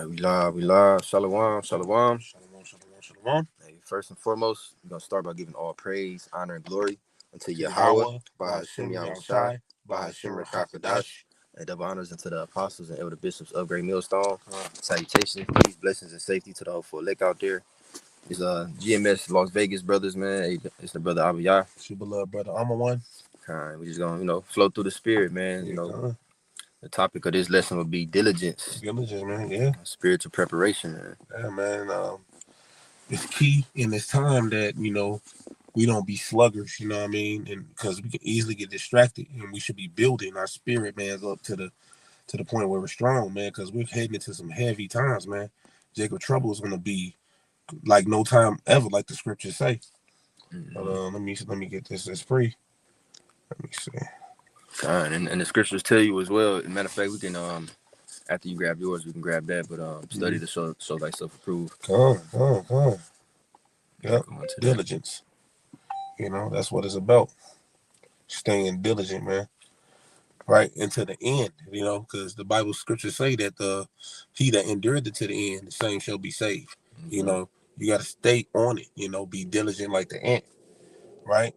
We live. Shalom, shalom. Shalom. Hey, first and foremost, we're gonna start by giving all praise, honor, and glory unto To Yahweh, Yahweh, Bahashim Bahashim Yahushai, Yahushai, Bahashim Bahashim Rakakadash, Rakakadash. and double honors unto the apostles and elder bishops of Great Millstone. Salutations, peace, blessings, and safety to the hopeful elect out there. It's GMS Las Vegas brothers, man. Hey, it's the brother Abiyah. It's your beloved brother. I'm a one. We just gonna, flow through the spirit, man. The topic of this lesson will be diligence, Diligence, man. Yeah. spiritual preparation, man. Yeah, man. It's key in this time that, we don't be sluggers, you know what I mean? And because we can easily get distracted, and we should be building our spirit, man, up to the point where we're strong, man, because we're heading into some heavy times, man. Jacob trouble is gonna be like no time ever, like the scriptures say. But let me get this free. Let me see. And the scriptures tell you as well. As a matter of fact, we can after you grab yours, we can grab that. But study to show thyself approved. Come on. Yep. Diligence. That's what it's about. Staying diligent, man. Right into the end, because the Bible scriptures say that he that endured it to the end, the same shall be saved. Mm-hmm. You got to stay on it. Be diligent like the ant, right?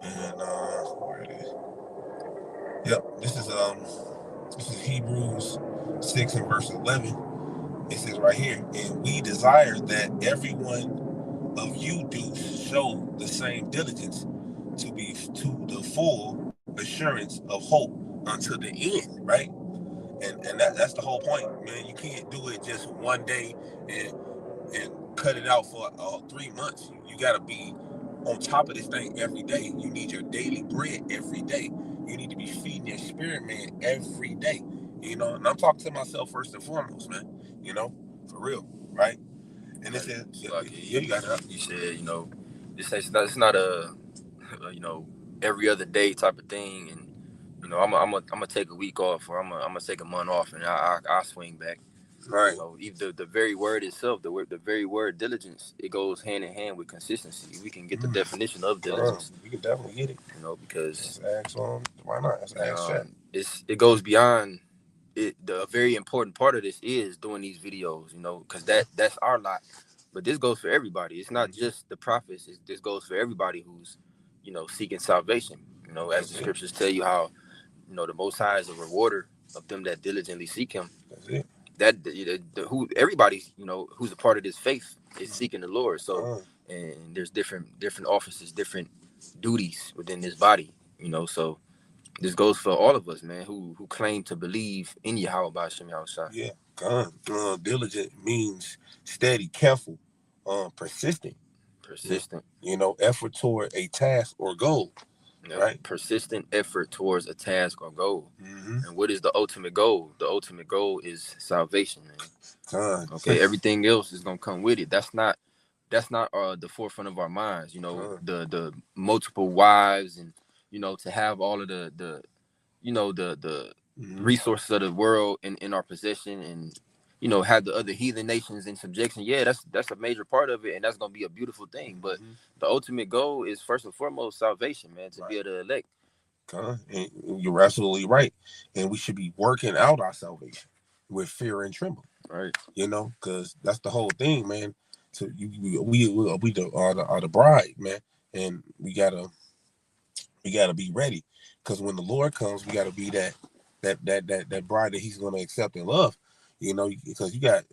And where it is? Yep. This is Hebrews 6 and verse 11. It says right here, and we desire that everyone of you do show the same diligence to be to the full assurance of hope unto the end, right? And that's the whole point, man. You can't do it just one day and cut it out for 3 months. You got to be on top of this thing every day. You need your daily bread every day. You need to be feeding your spirit, man, every day. And I'm talking to myself first and foremost, man. For real, right? And it says, yeah, you got it. You said, it's not a every other day type of thing, and I'm gonna take a week off, or I'm gonna take a month off, and I swing back. Right. Even the very word itself, the very word diligence, it goes hand in hand with consistency. We can get the definition of diligence. We can definitely get it. Because why not? Let's ask chat. It goes beyond it. The very important part of this is doing these videos, because that's our lot. But this goes for everybody. It's not just the prophets. This goes for everybody who's, seeking salvation. As the scriptures tell you how, the Most High is a rewarder of them that diligently seek Him. That's it. That who everybody, who's a part of this faith is seeking the Lord. So, and there's different offices, different duties within this body. So this goes for all of us, man, who claim to believe in Yahweh Bahashim Yahushai. Yeah, diligent means steady, careful, persistent. Effort toward a task or goal. Right. Persistent effort towards a task or goal. Mm-hmm. And what is the ultimate goal? The ultimate goal is salvation, man. Okay, everything else is gonna come with it. That's not the forefront of our minds. The multiple wives, and to have all of the resources of the world in our possession, and have the other heathen nations in subjection. Yeah, that's a major part of it, and that's gonna be a beautiful thing. But the ultimate goal is first and foremost salvation, man, to be able to elect. And you're absolutely right, and we should be working out our salvation with fear and trembling, right? Because that's the whole thing, man. So we are the bride, man, and we gotta be ready, because when the Lord comes, we gotta be that bride that He's gonna accept and love, because you got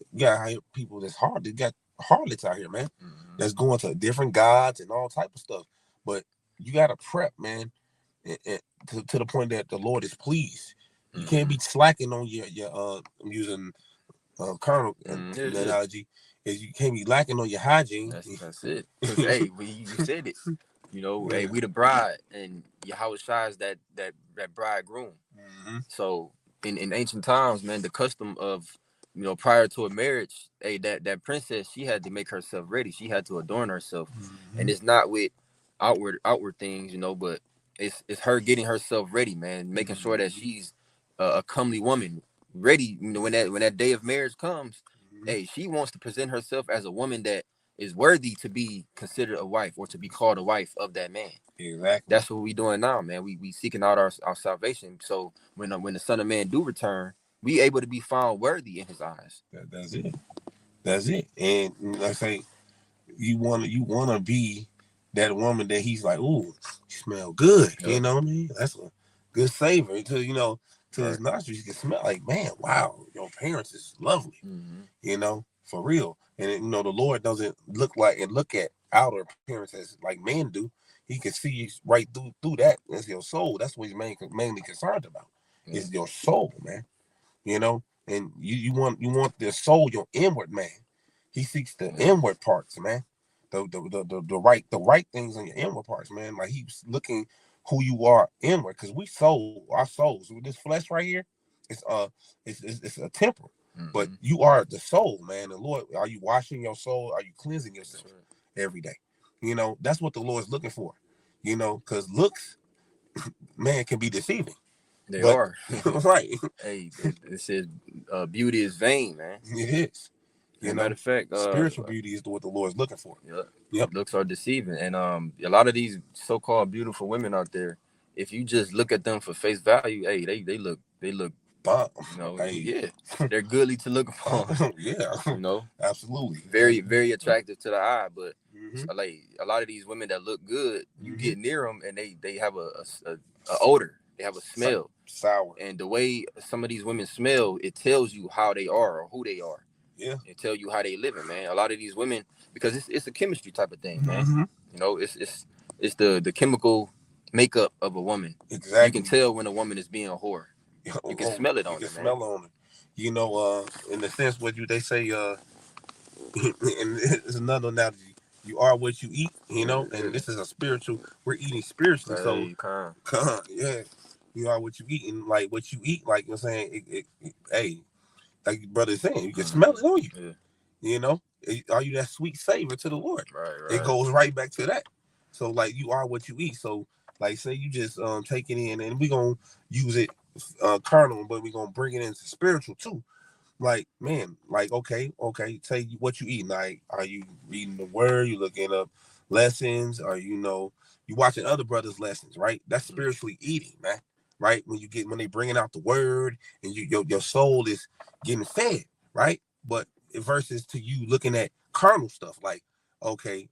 people that's hard. They got harlots out here, man, that's going to different gods and all type of stuff. But you gotta prep, man, to the point that the Lord is pleased. You can't be slacking on your I'm using carnal analogy. Is you can't be lacking on your hygiene. That's it. Because hey, you said it. Hey, we the bride, and Yahweh is that bridegroom. So in ancient times, man, the custom of prior to a marriage, hey, that princess, she had to make herself ready. She had to adorn herself, and it's not with outward things, but it's her getting herself ready, man, making sure that she's a comely woman, ready. When that day of marriage comes, hey, she wants to present herself as a woman that is worthy to be considered a wife, or to be called a wife of that man. Exactly. That's what we doing now, man. We seeking out our salvation. So when the Son of Man do return, we able to be found worthy in His eyes. That's it. That's it. And like I say, you wanna be that woman that he's like, ooh, you smell good. Yep. You know what I mean? That's a good savor to to his Right. nostrils. You can smell like, man, wow, your parents is lovely. For real. And the Lord doesn't look at outer appearance as like men do. He can see you right through that. That's your soul. That's what he's mainly concerned about. Yeah. Is your soul, man. And you want the soul, your inward man. He seeks the inward parts, man. The right things on your inward parts, man. Like he's looking who you are inward, because our souls with this flesh right here, it's it's a temple. But you are the soul, man. The Lord, are you washing your soul? Are you cleansing yourself every day? That's what the Lord's looking for. Because looks, man, can be deceiving. They But are. right. Hey, it says beauty is vain, man. It is. As a matter of fact, spiritual beauty is what the Lord's looking for. Yep. Looks are deceiving, and a lot of these so-called beautiful women out there, if you just look at them for face value, hey, they look bomb. Yeah, they're goodly to look upon. Yeah, absolutely. Very attractive to the eye, but like a lot of these women that look good, you get near them and they have a odor, they have a smell, sour, and the way some of these women smell, it tells you how they are or who they are. Yeah, it tell you how they living, man. A lot of these women, because it's a chemistry type of thing, man. It's the chemical makeup of a woman. Exactly. You can tell when a woman is being a whore. You can smell it on her. You can smell on her. In the sense what they say, and it's another analogy. You are what you eat, and this is a spiritual. We're eating spiritually, yeah. You are what you eat, and like what you eat, like you're saying, hey, like your brother is saying, you can smell it on you. Are you that sweet savor to the Lord? Right. It goes right back to that. So like you are what you eat. So like say you just take it in, and we're gonna use it carnal, but we're gonna bring it into spiritual too. Like, man, like okay, say what you eat. Like, are you reading the word? You looking up lessons? Or you watching other brothers' lessons, right? That's spiritually eating, man. Right? When they bringing out the word, and your soul is getting fed, right? But versus to you looking at carnal stuff, like, okay,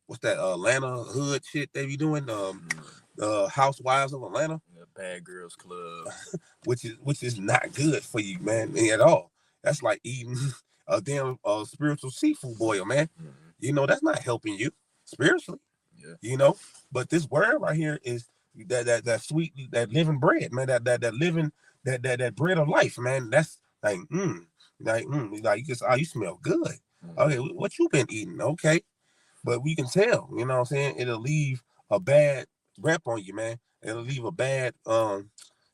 what's that Atlanta hood shit they be doing? Housewives of Atlanta, Bad Girls Club, which is not good for you, man, at all. That's like eating a damn spiritual seafood boil, man. That's not helping you spiritually. But this word right here is that sweet, that living bread, man. That living that bread of life, man. That's like like you smell good. Okay, what you been eating? Okay, but we can tell. You know what I'm saying? It'll leave a bad rep on you, man. It'll leave a bad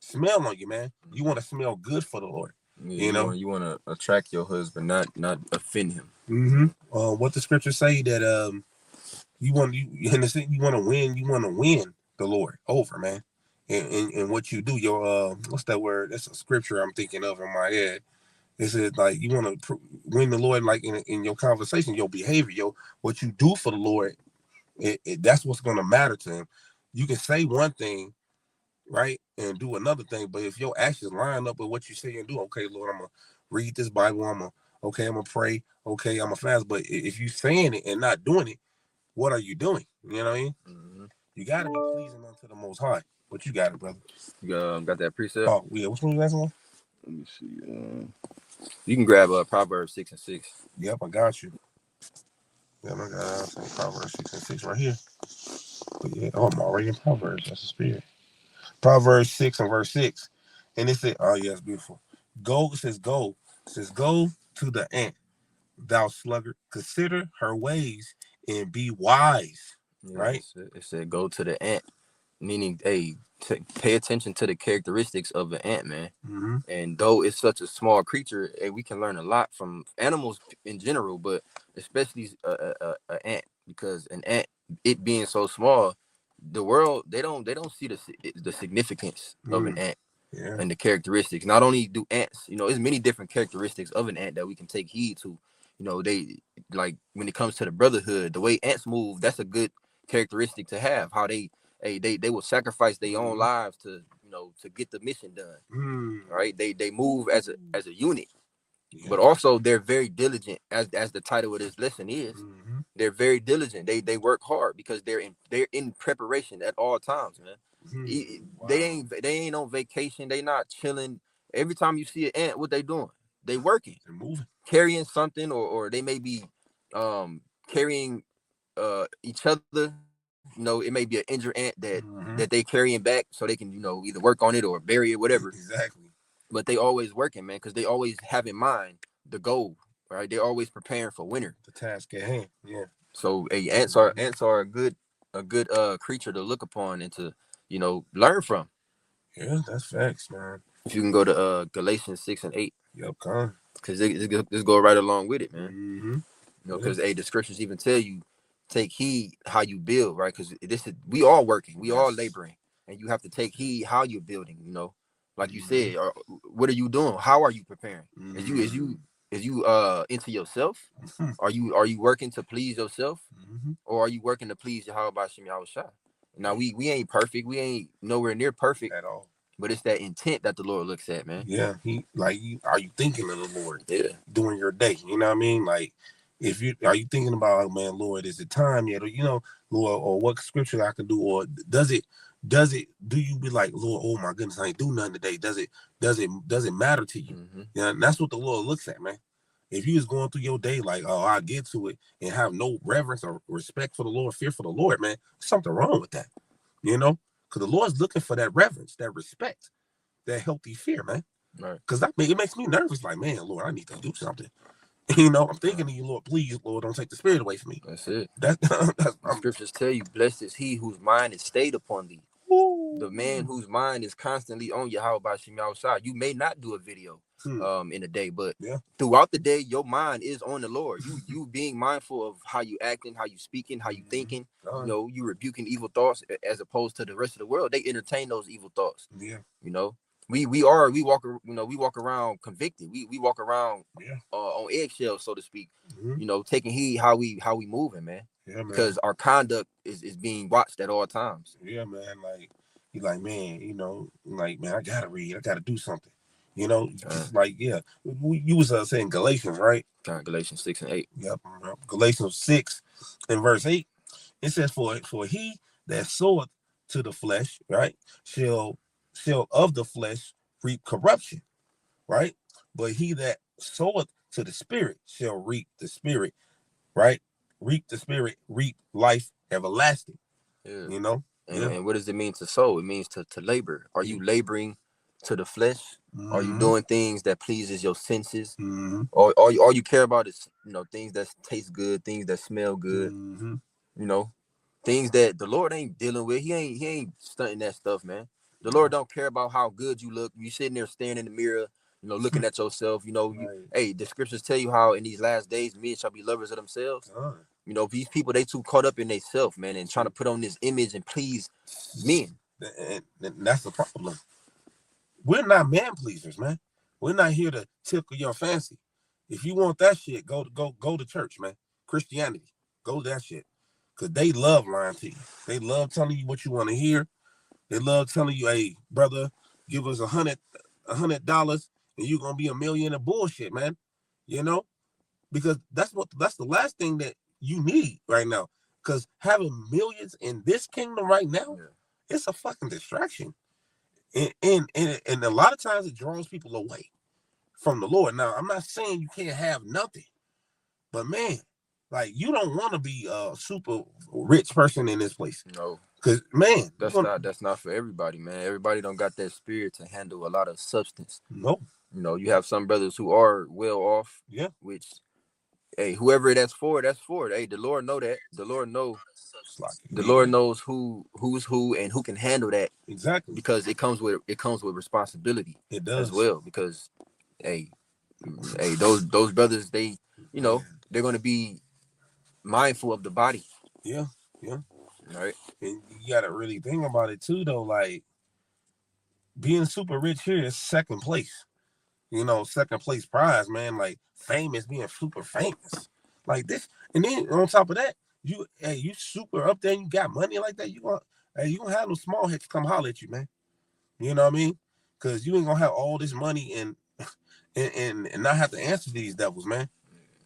smell on you, man. You want to smell good for the Lord. Yeah, you want to attract your husband, not offend him. What the scriptures say that you want to win. You want to win the Lord over, man. And what you do, your what's that word? That's a scripture I'm thinking of in my head. It says like you want to win the Lord, like in your conversation, your behavior, what you do for the Lord. That's what's going to matter to him. You can say one thing, right, and do another thing, but if your actions line up with what you say and do, okay, Lord, I'm gonna read this Bible. I'm gonna pray. Okay, I'm gonna fast. But if you saying it and not doing it, what are you doing? You know what I mean? You got to be pleasing unto the Most High. But you got it, brother. You got that precept? Oh, yeah. Which one you asking? Let me see. You can grab Proverbs 6:6. Yep, I got you. Yeah, I got Proverbs 6:6 right here. But yeah, I'm already in Proverbs. That's the spirit. Proverbs 6 and verse 6. And it said, oh, yeah, it's beautiful. Go to the ant, thou sluggard. Consider her ways and be wise. Yeah, right? It said, go to the ant, meaning, hey, pay attention to the characteristics of an ant, man. And though it's such a small creature, we can learn a lot from animals in general, but especially an ant, because an ant, it being so small, the world they don't see the significance of an ant and the characteristics. Not only do ants, there's many different characteristics of an ant that we can take heed to. They like when it comes to the brotherhood, the way ants move, that's a good characteristic to have. How they they will sacrifice their own lives to, you know, to get the mission done. All right, they move as a unit. Yeah. But also they're very diligent, as the title of this lesson is. They're very diligent. They work hard because they're in preparation at all times, man. Wow. They ain't on vacation. They not chilling. Every time you see an ant, what they doing? They working. They're moving, carrying something, or they may be carrying each other. You know, it may be an injured ant that they carrying back so they can, you know, either work on it or bury it, whatever. Exactly. But they always working, man, because they always have in mind the goal, right? They're always preparing for winter. The task at hand. Yeah. So ants are a good creature to look upon and to, you know, learn from. Yeah, that's facts, man. If you can go to Galatians 6 and 8. Yep, come. Because this go right along with it, man. You know, because the scriptures even tell you, take heed how you build, right? Because we all working, we all laboring, and you have to take heed how you're building. You know, like you said, what are you doing? How are you preparing? Is you into yourself? Are you working to please yourself, or are you working to please Yahweh Bashim Yahushua? Now we ain't perfect. We ain't nowhere near perfect at all. But it's that intent that the Lord looks at, man. Yeah, are you thinking of the Lord? Yeah, during your day, you know what I mean? Like, are you thinking about, oh, man, Lord, is it time yet? Or, you know, Lord, or what scripture I can do? Or do you be like, Lord, oh my goodness, I ain't do nothing today? Does it matter to you? Yeah, and that's what the Lord looks at, man. If you was going through your day like, oh, I get to it, and have no reverence or respect for the Lord, fear for the Lord, man, there's something wrong with that, you know? Because the Lord's looking for that reverence, that respect, that healthy fear, man. Right. Because it makes me nervous. Like, man, Lord, I need to do something. You know, I'm thinking of you, Lord. Please, Lord, don't take the spirit away from me. That's it. The scriptures tell you, blessed is he whose mind is stayed upon thee. Ooh. The man whose mind is constantly on Yahweh Bashim Yahushua. You may not do a video in a day, but throughout the day, your mind is on the Lord. You being mindful of how you acting, how you speaking, how you thinking. You know, you rebuking evil thoughts, as opposed to the rest of the world. They entertain those evil thoughts. Yeah. You know, we walk around convicted. We walk around on eggshells, so to speak. You know, taking heed how we moving, man. Yeah, man. Because our conduct is being watched at all times. Yeah, man. Like, you like, man, you know, like, man, I gotta read, I gotta do something. You know, like, yeah. You was saying Galatians, right? Galatians 6 and 8. Yep. Galatians 6 and verse 8. It says, for he that soweth to the flesh, right, shall of the flesh reap corruption, right? But he that soweth to the spirit shall reap the spirit, right? Reap the spirit, reap life everlasting. Yeah. You know? And what does it mean to sow? It means to labor. Are you laboring to the flesh? Are you doing things that pleases your senses? Or all you care about is, you know, things that taste good, things that smell good, you know, things that the Lord ain't dealing with. He ain't stunting that stuff, man. The Lord don't care about how good you look. You sitting there staring in the mirror, you know, looking at yourself. You know, hey, the scriptures tell you how in these last days men shall be lovers of themselves. You know, these people, they too caught up in themselves, man, and trying to put on this image and please men. And that's the problem. We're not man pleasers, man. We're not here to tickle your fancy. If you want that shit, go to church, man. Christianity, go to that shit. Cause they love lying to you. They love telling you what you want to hear. They love telling you, hey, brother, give us $100 and you're gonna be a million of bullshit, man. You know? Because that's the last thing that you need right now. Because having millions in this kingdom right now, it's a fucking distraction. And a lot of times it draws people away from the Lord. Now, I'm not saying you can't have nothing, but man, like, you don't want to be a super rich person in this place. No. Because, man, that's not for everybody, man. Everybody don't got that spirit to handle a lot of substance. Nope. You know, you have some brothers who are well off. Yeah. Which, hey, whoever that's for. Hey, the Lord know that. The Lord know. The Lord knows who's who and who can handle that. Exactly. Because it comes with responsibility. It does as well. Because, hey, those brothers, they, you know, they're gonna be mindful of the body. Yeah. Yeah. Right. And you gotta really think about it too, though. Like, being super rich here is second place. You know, second place prize, man. Like, famous, being super famous, like this. And then on top of that, you super up there, and you got money like that. You want, hey, you gonna have them small heads come holler at you, man. You know what I mean? Because you ain't gonna have all this money and not have to answer these devils, man.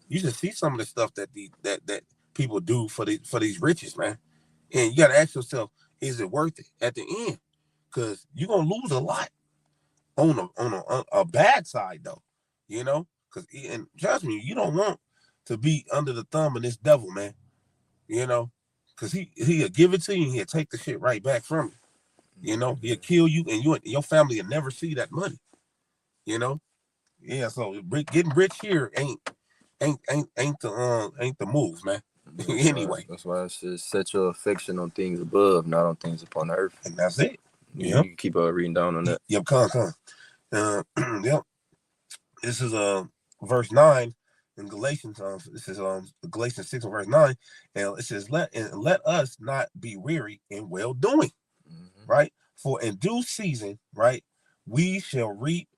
You should see some of the stuff that that people do for these riches, man. And you gotta ask yourself, is it worth it at the end? Because you're gonna lose a lot on a bad side though, you know. Because and trust me, you don't want to be under the thumb of this devil, man. You know, because he'll give it to you and he'll take the shit right back from you. You know, he'll kill you and your family will never see that money. You know, yeah. So getting rich here ain't the move, man. Anyway, that's why it says set your affection on things above, not on things upon the earth. And that's it. You can keep reading down on that. Yep, come. Yep. This is verse 9 in Galatians. This is Galatians 6 verse 9, and it says let us not be weary in well doing, right? For in due season, right, we shall reap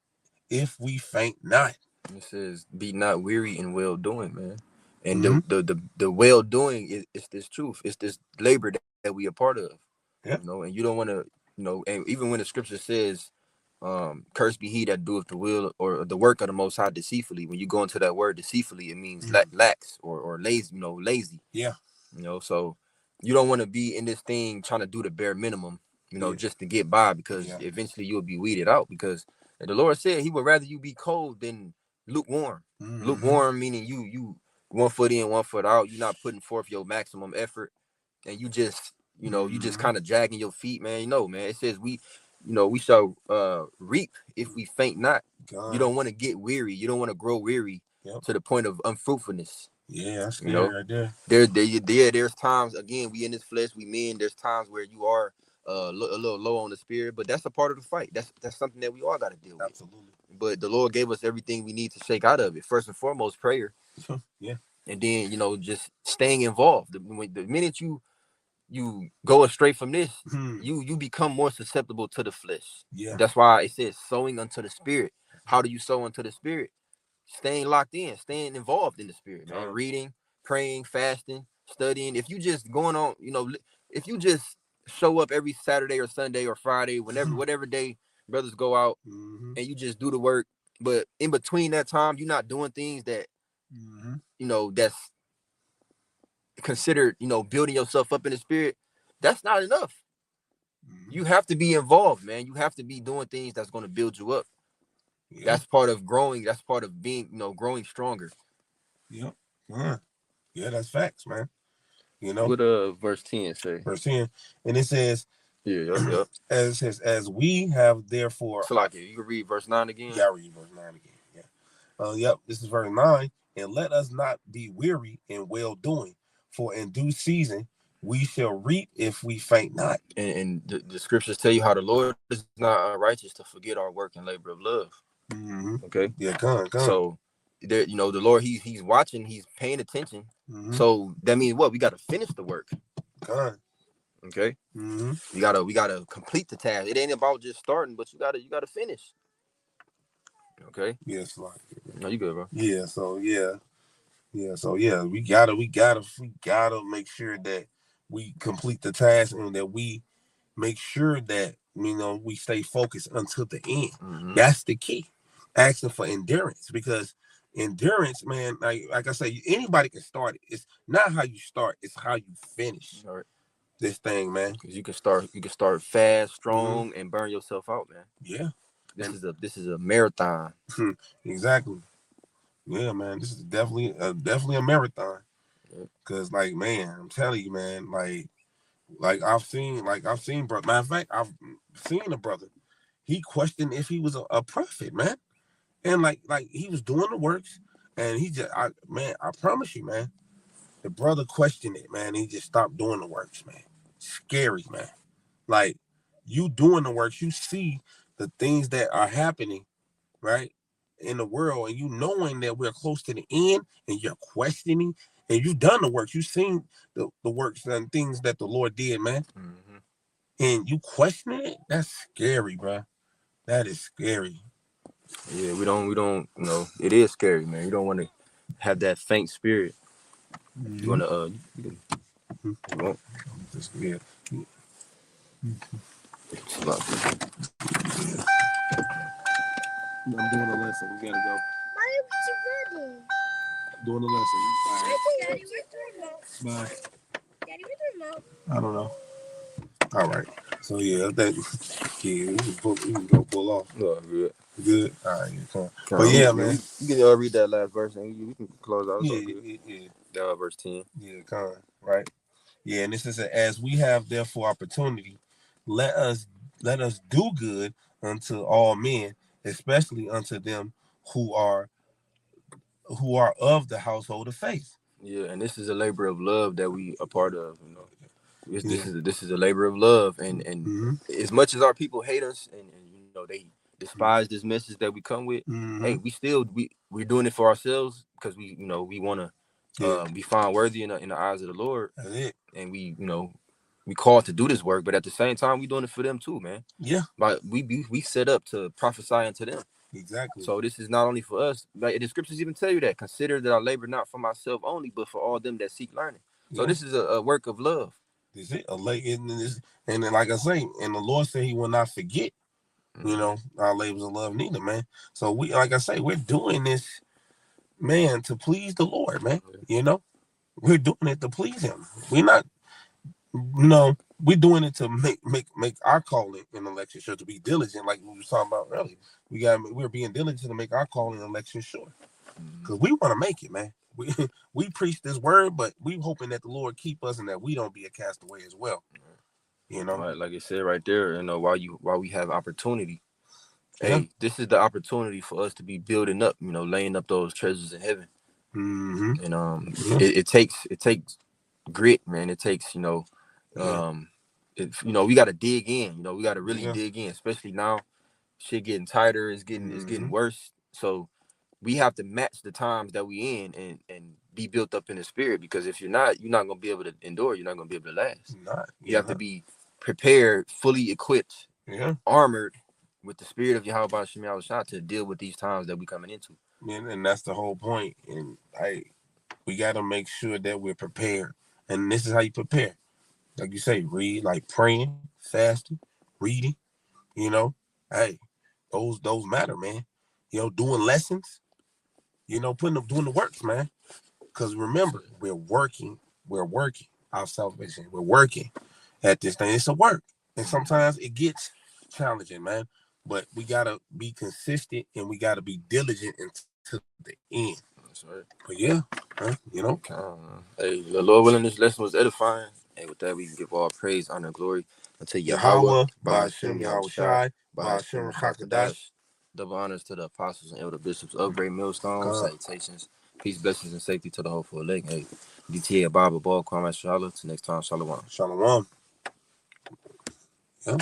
if we faint not. It says be not weary in well doing, man. And the well doing is this truth. It's this labor that we are part of. Yeah. You know, and you don't want to, and even when the scripture says, cursed be he that doeth the will or the work of the Most High deceitfully. When you go into that word deceitfully, it means lax or lazy, lazy. Yeah. So you don't want to be in this thing trying to do the bare minimum, just to get by, because eventually you'll be weeded out, because the Lord said he would rather you be cold than lukewarm. Lukewarm meaning you 1 foot in, 1 foot out. You're not putting forth your maximum effort, and you just you just kind of dragging your feet, man. Man, it says we shall reap if we faint not. God. You don't want to get weary. You don't want to grow weary to the point of unfruitfulness. Yeah, that's scary right there. There's times, again, we in this flesh, we men. There's times where you are a little low on the spirit, but that's a part of the fight. That's something that we all got to deal with. Absolutely. But the Lord gave us everything we need to shake out of it. First and foremost, prayer. Yeah. And then just staying involved. The minute you go astray from this, you become more susceptible to the flesh. Yeah. That's why it says sowing unto the spirit. How do you sow unto the spirit? Staying locked in, staying involved in the spirit, man. Reading, praying, fasting, studying. If you just going on, if you just show up every Saturday or Sunday or Friday, whatever day brothers go out, and you just do the work, but in between that time, you're not doing things that, that's considered, building yourself up in the spirit, that's not enough. You have to be involved, man. You have to be doing things that's going to build you up. Yeah. That's part of growing. That's part of being, growing stronger. Yep. Yeah, that's facts, man. What verse 10 say? Verse 10. And it says, yep. As it says, as we have therefore. So like you can read verse 9 again. Yeah, I read verse 9 again. Yeah. Yep, this is verse 9. And let us not be weary in well doing, for in due season we shall reap if we faint not. And the scriptures tell you how the Lord is not unrighteous to forget our work and labor of love. Okay. Yeah, come. So there, the Lord, he's watching, he's paying attention. So that means what? We got to finish the work. Come. Okay. We gotta complete the task. It ain't about just starting, but you gotta finish. Okay. Yes, like. No, you good, bro. Yeah. So yeah. We gotta make sure that we complete the task and that we make sure that we stay focused until the end. That's the key. Asking for endurance, because endurance, man, like I say, anybody can start it. It's not how you start, it's how you finish this thing, man. Because you can start fast, strong, and burn yourself out, man. Yeah. This is a marathon. Exactly. Yeah, man. This is definitely a marathon. Cause man, I'm telling you, man, like I've seen brother. Matter of fact, I've seen a brother. He questioned if he was a prophet, man. And like he was doing the works, and I promise you, man, the brother questioned it, man. He just stopped doing the works, man. Scary, man. Like, you doing the works, you see the things that are happening, right, in the world, and you knowing that we're close to the end, and you're questioning, and you've done the works, you've seen the works and things that the Lord did, man. And you questioning it, that's scary, bro. That is scary. Yeah, we don't, it is scary, man. You don't want to have that faint spirit. You want to, I'm doing a lesson. We gotta go. Doing a lesson. All right. Daddy, where's the remote? Bye. Daddy, where's the remote? I don't know. All right. So yeah, we can go pull off. No, good. Good. All right. Come on. But yeah, man. You can read that last verse and we can close out. Yeah. That verse 10. Yeah, come on. Right. Yeah, and this is as we have therefore opportunity, let us do good unto all men, especially unto them who are of the household of faith. Yeah, and this is a labor of love that we a part of. This is a labor of love, and as much as our people hate us and they despise this message that we come with, hey, we're doing it for ourselves because we want to be found worthy in the eyes of the Lord. That's it. And we called to do this work, but at the same time we doing it for them too, man. Yeah. But we set up to prophesy unto them. Exactly. So this is not only for us. Like the scriptures even tell you that. Consider that I labor not for myself only, but for all them that seek learning. So this is a work of love. Is it and then like I say, and the Lord said He will not forget, our labors of love neither, man. So we, like I say, we're doing this, man, to please the Lord, man. We're doing it to please Him. We're not, we're doing it to make our calling in election sure, to be diligent, like we were talking about earlier. We're being diligent to make our calling in election sure, because we want to make it, man. We preach this word, but we hoping that the Lord keep us and that we don't be a castaway as well. Right, like it said right there, while we have opportunity, hey, this is the opportunity for us to be building up, laying up those treasures in heaven. And it takes grit, man. It takes we got to dig in. We got to really dig in, especially now. Shit getting tighter. It's getting worse. So we have to match the times that we in and be built up in the spirit, because if you're not gonna be able to endure. You're not gonna be able to last. You have to be prepared, fully equipped, armored with the spirit of Yahweh Shem Yahushua to deal with these times that we coming into. And that's the whole point. And we got to make sure that we're prepared. And this is how you prepare. Like you say, read, like praying, fasting, reading. Hey, those matter, man. Doing lessons. Doing the works, man. Because remember, we're working our salvation. We're working at this thing. It's a work, and sometimes it gets challenging, man. But we gotta be consistent and we gotta be diligent until the end. That's right. But yeah, hey, the Lord willing, this lesson was edifying. And with that, we can give all praise, honor, and glory unto Yahweh, Ba'ashem Yahushai, Ba'ashem Hakadash. Double honors to the apostles and elder bishops of Great Millstone. Salutations, peace, blessings, and safety to the hopeful elect. Hey, DTA Bible Ball, Kwame Shala. Till next time, Shalom. Shalom. Yeah.